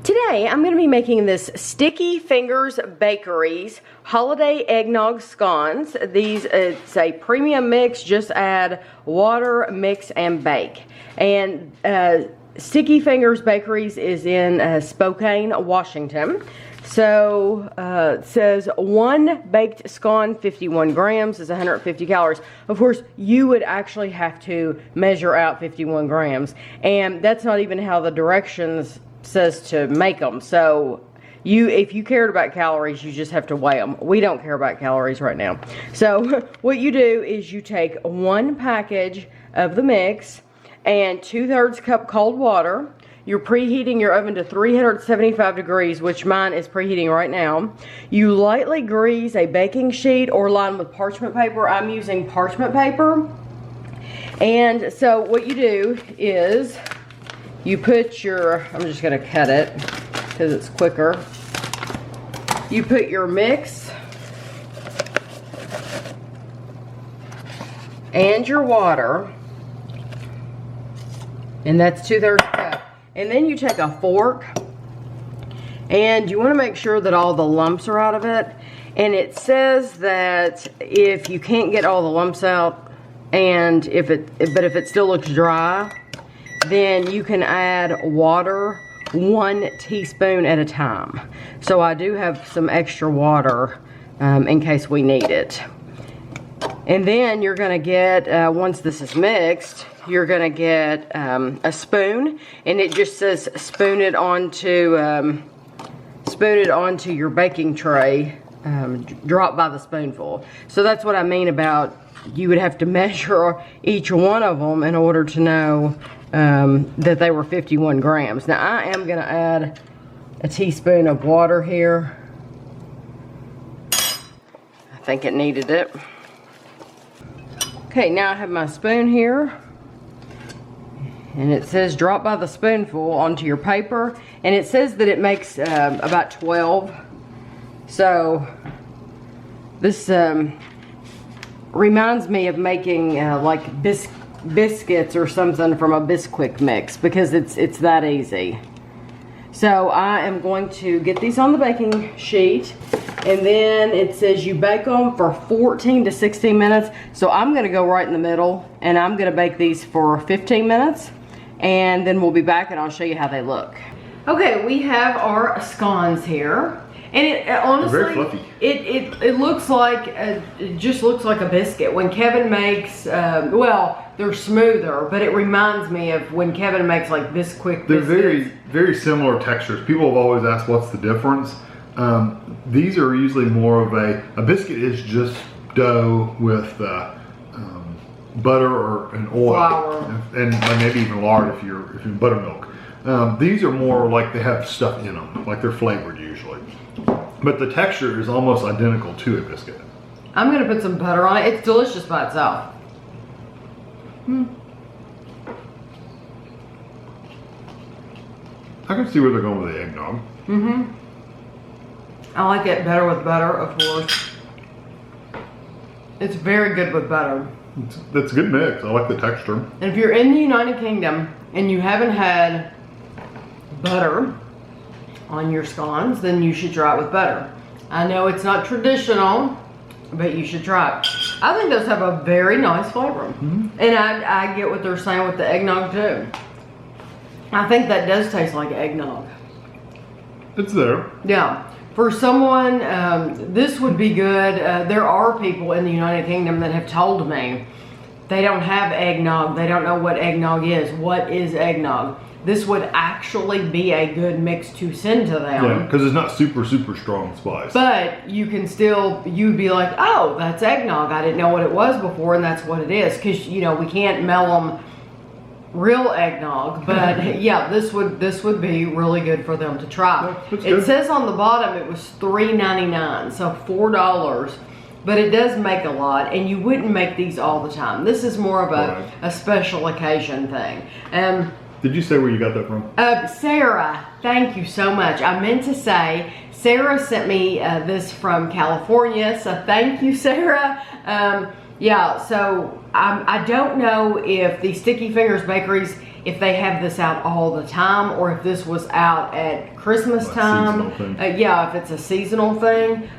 Today I'm going to be making this Sticky Fingers Bakeries Holiday Eggnog Scones. These, it's a premium mix, just add water, mix, and bake. And Sticky Fingers Bakeries is in Spokane, Washington. So it says one baked scone, 51 grams, is 150 calories. Of course, you would actually have to measure out 51 grams. And that's not even how the directions says to make them. So if you cared about calories, you just have to weigh them. We don't care about calories right now. So what you do is you take one package of the mix and 2/3 cup cold water. You're preheating your oven to 375 degrees, which mine is preheating right now. You lightly grease a baking sheet or line with parchment paper. I'm using parchment paper. And so what you do is you put your, I'm just gonna cut it because it's quicker. You put your mix and your water, and that's 2/3 cup. And then you take a fork and you want to make sure that all the lumps are out of it. And it says that if you can't get all the lumps out, and if it still looks dry, then you can add water 1 teaspoon at a time. So I do have some extra water in case we need it. And then you're gonna get, once this is mixed, you're gonna get a spoon, and it just says spoon it onto your baking tray, drop by the spoonful. So that's what I mean about you would have to measure each one of them in order to know that they were 51 grams. Now I am gonna add a teaspoon of water here. I think it needed it. Okay, now I have my spoon here, and it says drop by the spoonful onto your paper, and it says that it makes about 12. So this reminds me of making like biscuits or something from a Bisquick mix, because it's that easy. So I am going to get these on the baking sheet, and then it says you bake them for 14 to 16 minutes. So I'm gonna go right in the middle, and I'm gonna bake these for 15 minutes, and then we'll be back and I'll show you how they look. Okay, we have our scones here. And it honestly, very fluffy. It looks like, it just looks like a biscuit. When Kevin makes, well, they're smoother, but it reminds me of when Kevin makes like Bisquick biscuits. They're very similar textures. People have always asked what's the difference. These are usually more of a biscuit is just dough with butter or an oil. Flour. And maybe even lard if you're buttermilk. These are more like they have stuff in them, like they're flavored usually. But the texture is almost identical to a biscuit. I'm gonna put some butter on it. It's delicious by itself. I can see where they're going with the eggnog. I like it better with butter, of course. It's very good with butter. That's a good mix. I like the texture. And if you're in the United Kingdom and you haven't had butter on your scones, then you should try it with butter. I know it's not traditional, but you should try it. I think those have a very nice flavor. And I get what they're saying with the eggnog too. I think that does taste like eggnog. It's there. Yeah. For someone, this would be good. There are people in the United Kingdom that have told me they don't have eggnog. They don't know what eggnog is. What is eggnog? This would actually be a good mix to send to them. Yeah, because it's not super strong spice. But you can still, you'd be like, oh, that's eggnog. I didn't know what it was before, and that's what it is. Because, you know, we can't melt them real eggnog. But yeah, this would be really good for them to try. Yeah, it says on the bottom it was $3.99, so $4. But it does make a lot, and you wouldn't make these all the time. This is more of a special occasion thing. Did you say where you got that from? Sarah, thank you so much. I meant to say, Sarah sent me this from California, so thank you, Sarah. Yeah, so I don't know if the Sticky Fingers Bakeries if they have this out all the time or if this was out at Christmas Like time. seasonal thing. Yeah, if it's a seasonal thing.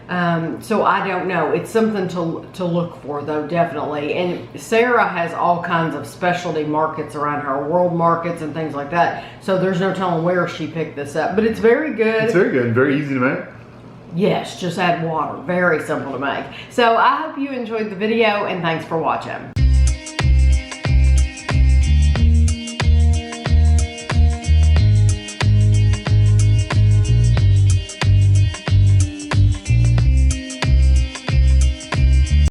So I don't know. It's something to look for though, definitely. And Sarah has all kinds of specialty markets around her, world markets and things like that. So there's no telling where she picked this up. But it's very good. It's very good and very easy to make. Yes, just add water. Very simple to make. So I hope you enjoyed the video and thanks for watching.